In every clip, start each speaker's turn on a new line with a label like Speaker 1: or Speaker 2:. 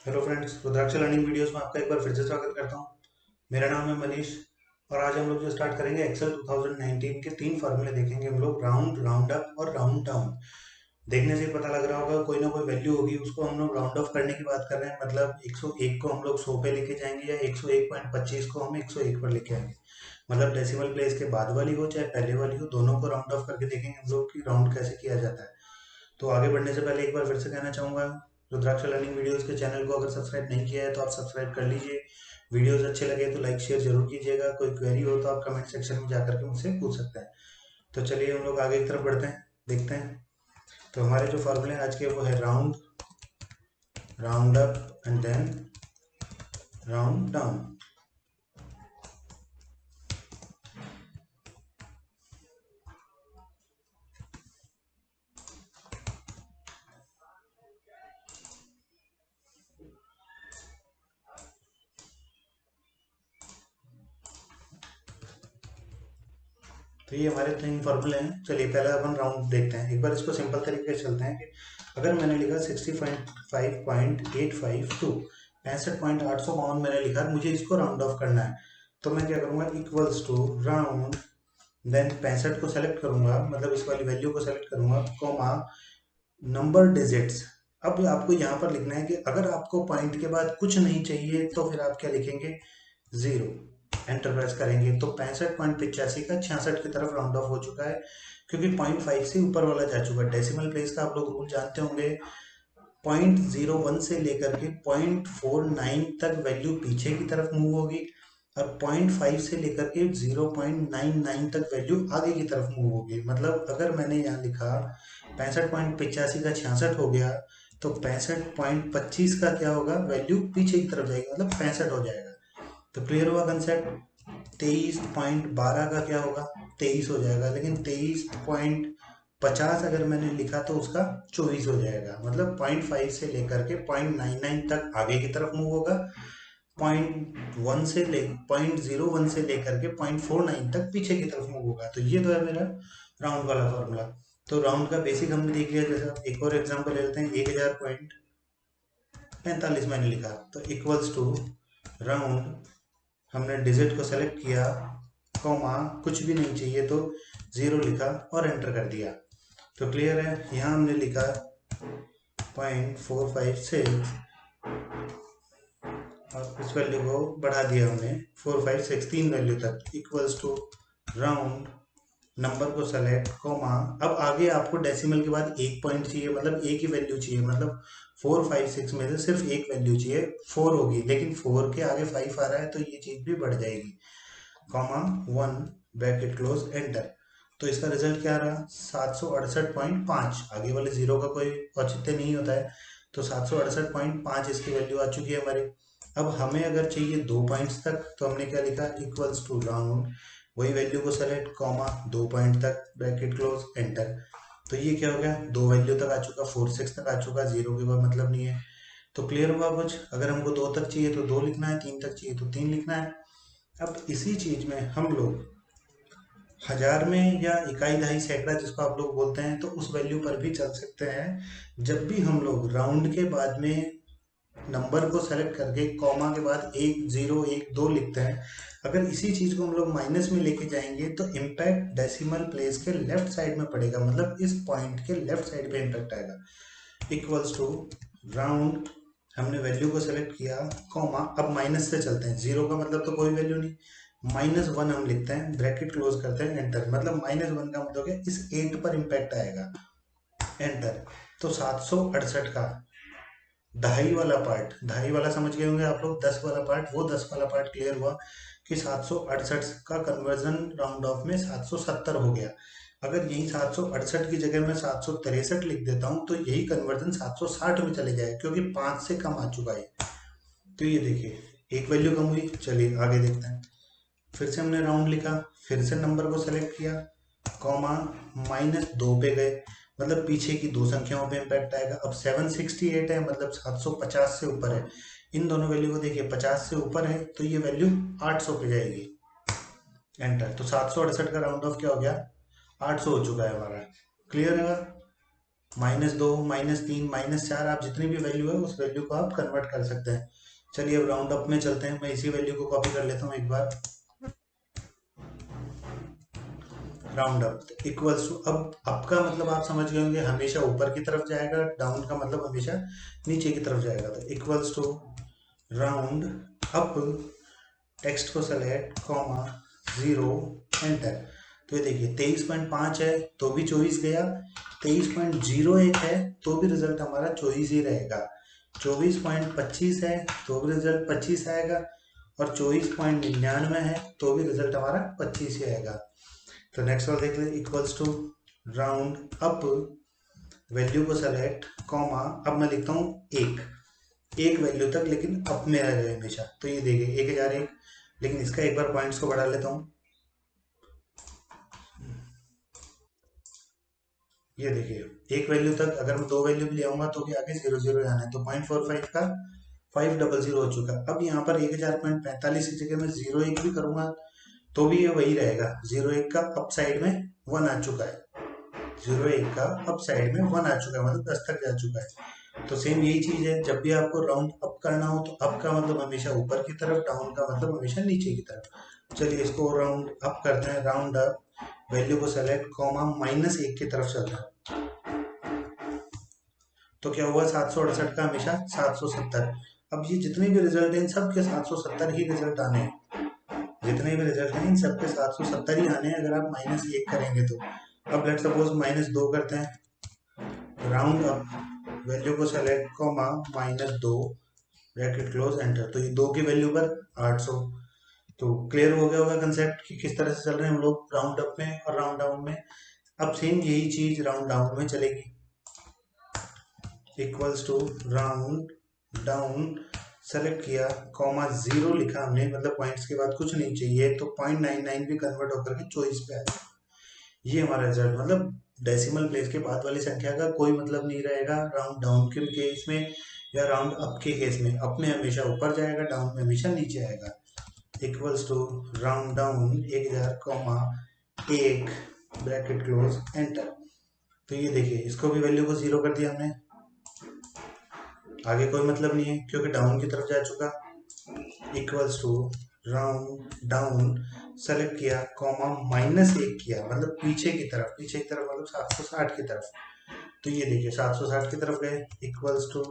Speaker 1: Hello friends, रुद्राक्ष learning videos में आपका एक बार फिर से स्वागत करता हूं। मेरा नाम है मनीष और आज हम लोग जो स्टार्ट करेंगे एक्सेल 2019 के तीन फार्मूले देखेंगे हम लोग, राउंड, राउंड अप और राउंड डाउन। देखने से ही पता लग रहा होगा कोई ना कोई वैल्यू होगी, उसको हम लोग राउंड ऑफ करने की बात कर रहे हैं। मतलब 101 को हम लोग 100 पे लेके जाएंगे या 101.25 को हम 101 पर लेके आएंगे। मतलब डेसिमल प्लेस के बाद वाली हो चाहे पहले वाली हो, दोनों को राउंड ऑफ करके देखेंगे हम लोग कि राउंड कैसे किया जाता है। तो आगे बढ़ने से पहले एक बार फिर से कहना चाहूँगा, रुद्राक्ष लर्निंग वीडियोस के चैनल को अगर सब्सक्राइब नहीं किया है तो आप सब्सक्राइब कर लीजिए। वीडियोस अच्छे लगे तो लाइक शेयर जरूर कीजिएगा। कोई क्वेरी हो तो आप कमेंट सेक्शन में जाकर के मुझसे पूछ सकते हैं। तो चलिए हम लोग आगे की तरफ बढ़ते हैं, देखते हैं। तो हमारे जो फॉर्मूले आज के वो है round, round up and then round down. तो ये हमारे तीन फॉर्मूले हैं। चलिए पहले अपन राउंड देखते हैं। एक बार इसको सिंपल तरीके से चलते हैं कि अगर मैंने लिखा 65.852, 65.852 मैंने लिखा, मुझे इसको राउंड ऑफ करना है। तो मैं क्या करूँगा, इक्वल्स टू राउंड, देन 65 को सेलेक्ट करूँगा, मतलब इस वाली वैल्यू को सेलेक्ट करूँगा, कॉमा नंबर डिजिट्स। अब आपको यहाँ पर लिखना है कि अगर आपको पॉइंट के बाद कुछ नहीं चाहिए तो फिर आप क्या लिखेंगे, जीरो। एंटर प्रेस करेंगे तो 65.85 का 66 की तरफ राउंड ऑफ हो चुका है, क्योंकि 0.5 से ऊपर वाला जा चुका है। डेसिमल प्लेस का आप लोग रूल जानते होंगे, 0.01 से लेकर के 0.49 तक वैल्यू पीछे की तरफ मूव होगी और 0.5 से लेकर के 0.99 तक वैल्यू आगे की तरफ मूव होगी। मतलब अगर मैंने यहाँ लिखा 65.85 का 66 हो गया, तो 65.25 का क्या होगा, वैल्यू पीछे की तरफ जाएगी, मतलब 65 हो जाएगा। तो क्लियर हुआ कंसेप्ट। 23.12 का क्या होगा, 23 हो जाएगा। लेकिन 23.50 अगर मैंने लिखा तो उसका 24 हो जाएगा। मतलब 0.5 से लेकर के 0.99 तक आगे की तरफ मूव होगा, 0.01 से लेकर के 0.49 तक पीछे की तरफ मूव होगा। तो ये तो है मेरा राउंड वाला फॉर्मूला। तो राउंड का बेसिक हमने देख लिया। जैसे एक और एग्जांपल ले लेते हैं, 1000.45 मैंने लिखा, तो इक्वल्स टू राउंड, हमने डिजिट को सेलेक्ट किया, कॉमा कुछ भी नहीं चाहिए तो जीरो लिखा और एंटर कर दिया। तो क्लियर है। यहाँ हमने लिखा 0.456 और इस वैल्यू को बढ़ा दिया हमने 456, तीन वैल्यू तक, इक्वल्स टू राउंड, नंबर को सेलेक्ट, कॉमा। अब आगे आपको डेसिमल के बाद एक पॉइंट चाहिए, मतलब एक ही वैल्यू चाहिए। मतलब 456 में से सिर्फ एक वैल्यू चाहिए, 4 होगी, लेकिन 4 के आगे 5 आ रहा है तो ये चीज भी बढ़ जाएगी, कॉमा 1 ब्रैकेट क्लोज, एंटर। तो इसका रिजल्ट क्या रहा, 768.5। आगे वाले जीरो का कोई औचित्य नहीं होता है, तो 768.5 इसकी वैल्यू आ चुकी है हमारी। अब हमें अगर चाहिए 2 पॉइंट्स तक, तो हमने क्या लिखा, इक्वल्स टू राउंड, वही वैल्यू को सेलेक्ट, कॉमा 2 पॉइंट तक, ब्रैकेट क्लोज, एंटर। तो ये क्या हो गया, दो वैल्यू तक आ चुका, 46 तक आ चुका, जीरो के बाद मतलब नहीं है। तो क्लियर हुआ कुछ। अगर हमको 2 तक चाहिए तो 2 लिखना है, 3 तक चाहिए तो 3 लिखना है। अब इसी चीज में हम लोग हजार में या इकाई दहाई सैकड़ा जिसको आप लोग बोलते हैं, तो उस वैल्यू पर भी चल सकते हैं। जब भी हम लोग राउंड के बाद में नंबर को सेलेक्ट करके कॉमा के बाद 1 0 1 2 लिखते हैं, अगर इसी चीज को हम लोग माइनस में लेके जाएंगे तो इम्पैक्ट डेसिमल प्लेस के लेफ्ट साइड में पड़ेगा, मतलब इस पॉइंट के लेफ्ट साइड पे इम्पैक्ट आएगा। इक्वल्स टू राउंड, हमने वैल्यू को सेलेक्ट किया, कॉमा, अब माइनस से चलते हैं, जीरो का मतलब तो कोई वैल्यू नहीं, -1 हम लिखते हैं, ब्रैकेट क्लोज करते हैं, एंटर। मतलब -1 का मतलब है इस 8 पर इम्पैक्ट आएगा, एंटर। तो 768 का ढाई वाला पार्ट, ढाई वाला समझ गए होंगे आप लोग, 10 वाला पार्ट, वो 10 वाला पार्ट क्लियर हुआ कि 768 का कन्वर्जन राउंड ऑफ में 770 हो गया। अगर यही 768 की जगह मैं 763 लिख देता हूँ तो यही कन्वर्जन 760 में चले जाए, क्योंकि 5 से कम आ चुका है। तो ये देखिए, एक वैल्यू कम हुई। चलिए आगे देखते हैं। फिर से हमने राउंड लिखा, फिर से नंबर को सेलेक्ट किया, कॉमा, -2 पे गए, मतलब पीछे की दो संख्याओं पे इम्पैक्ट आएगा। अब 768 है, मतलब 750 से ऊपर है। इन दोनों वैल्यू को देखिए, 50 से ऊपर है तो ये वैल्यू 800 पे जाएगी, एंटर। तो 768 का राउंड ऑफ क्या हो गया, 800 हो चुका है हमारा। क्लियर है। -2 -3 -4 आप जितनी भी वैल्यू है उस वैल्यू को आप कन्वर्ट कर सकते हैं। चलिए अब राउंड अप में चलते हैं। मैं इसी वैल्यू को कॉपी कर लेता हूँ एक बार। राउंड अप इक्वल्स टू, अब अप का मतलब आप समझ गए होंगे हमेशा ऊपर की तरफ जाएगा, डाउन का मतलब हमेशा नीचे की तरफ जाएगा। तो equals to round up, text को सेलेक्ट, कॉमा 0, एंटर। तो ये देखिए 23.5 है तो भी 24 गया, 23.01 है तो भी रिजल्ट हमारा 24 ही रहेगा, 24.25 है तो भी रिजल्ट 25 आएगा, और 24.99 है तो भी रिजल्ट हमारा 25 ही आएगा। तो नेक्स्ट वाला देख ले, equals to round up, value को सेलेक्ट, कॉमा, अब मैं लिखता हूँ एक वैल्यू तक, लेकिन अप में रहे हमेशा। तो ये देखिए 1001, लेकिन इसका एक बार पॉइंट्स को बढ़ा लेता हूँ। ये देखिए एक वैल्यू तक, अगर मैं दो वैल्यू भी ले आऊंगा तो भी आगे 00 आना है। तो 0.45 का 500 हो चुका। अब यहाँ पर 1045 की जगह मैं 01 भी करूंगा तो भी ये वही रहेगा। 01 का अप साइड में 1 आ चुका है, 01 का अप साइड में 1 आ चुका है, मतलब 10 तक जा चुका है। तो सेम यही चीज है, जब भी आपको राउंड अप करना हो तो अप का मतलब हमेशा ऊपर की तरफ, डाउन का मतलब हमेशा नीचे की तरफ। चलिए इसको राउंड अप करते हैं। राउंड अप, वैल्यू को सेलेक्ट, कॉमा, -1 की तरफ चलता है। तो क्या हुआ, 768 का हमेशा 770। अब ये जितने भी रिजल्ट हैं इन सब के 770 ही रिजल्ट आने हैं, जितने भी रिजल्ट हैं इन सब के 770 ही आने हैं अगर आप -1 करेंगे तो। अब लेट सपोज -2 करते हैं। राउंड अप, वैल्यू को select, comma, -2, bracket close, enter. तो ये 2 की वैल्यू पर 800। तो क्लियर हो गया होगा कंसेप्ट कि किस तरह से चल रहे हैं हम लोग राउंड अप में और राउंड डाउन में। अब सेम यही चीज राउंड डाउन में चलेगी। Equals to round down, select किया, कॉमा 0 लिखा हमने, मतलब पॉइंट्स के बाद कुछ नहीं चाहिए, तो 0.99 भी कन्वर्ट होकर के 24 पे आया। ये हमारा रिजल्ट, मतलब डेसिमल प्लेस के बाद वाली संख्या का कोई मतलब नहीं रहेगा राउंड डाउन के केस में या राउंड अप के केस में। अप में हमेशा ऊपर जाएगा, डाउन में हमेशा नीचे आएगा। Equals to round down 1000, comma 1, bracket close, enter. तो ये देखिए इसको भी वैल्यू को 0 कर दिया हमने, आगे कोई मतलब नहीं है क्योंकि डाउन की तरफ जा चुका। Equals to round down, select किया, कॉमा, -1 किया, मतलब पीछे की तरफ, पीछे की तरफ मतलब 760 की तरफ। तो ये देखिए 760 की तरफ गए। Equals to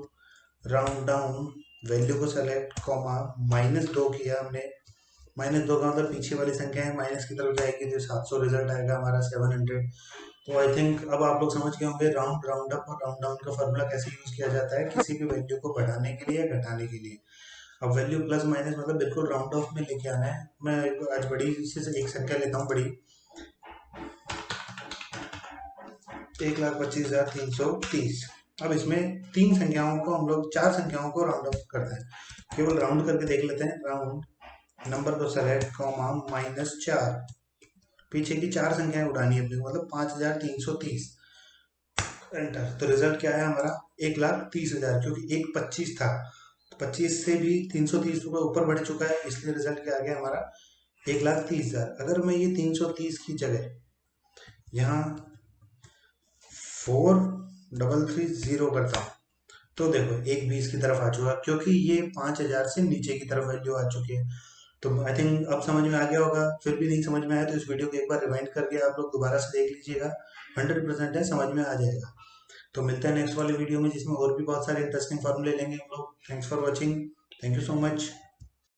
Speaker 1: round down, value को सेलेक्ट, कॉमा, -2 किया हमने, -2 का मतलब पीछे वाली संख्या है, माइनस की तरफ जाएगी तो 700 रिजल्ट आएगा हमारा 700। तो आई थिंक अब आप लोग समझ गए होंगे राउंड राउंड अप और राउंड डाउन का फॉर्मूला कैसे यूज किया जाता है किसी भी वैल्यू को बढ़ाने के लिए या घटाने के लिए। अब वैल्यू प्लस माइनस मतलब बिल्कुल राउंड ऑफ में लेके आना है। मैं आज बड़ी से एक संख्या लेता हूँ, बड़ी 1,25,330। अब इसमें तीन संख्याओं को हम लोग, चार संख्याओं को राउंड ऑफ करते हैं। केवल राउंड करके देख लेते हैं। राउंड, नंबर को सेलेक्ट, कॉमा, -4, पीछे की चार संख्याएं उड़ानी है अपने को, मतलब 5,330, एंटर। तो रिजल्ट क्या है हमारा, 1,30,000, क्योंकि 1,25 था, 25 से भी 330 रुपये ऊपर बढ़ चुका है, इसलिए रिजल्ट क्या आ गया हमारा 1,30,000। अगर मैं ये 330 की जगह यहाँ 4,330 करता हूँ तो देखो 1,20 की तरफ आ चुका, क्योंकि ये 5,000 से नीचे की तरफ वैल्यू आ चुकी है। तो आई थिंक अब समझ में आ गया होगा। फिर भी नहीं समझ में आया तो इस वीडियो को एक बार रिवाइंड करके आप लोग दोबारा से देख लीजिएगा, 100% है, समझ में आ जाएगा। तो मिलते हैं नेक्स्ट वाले वीडियो में जिसमें और भी बहुत सारे इंटरेस्टिंग फॉर्मूले लेंगे हम लोग। Thanks for watching, thank you so much.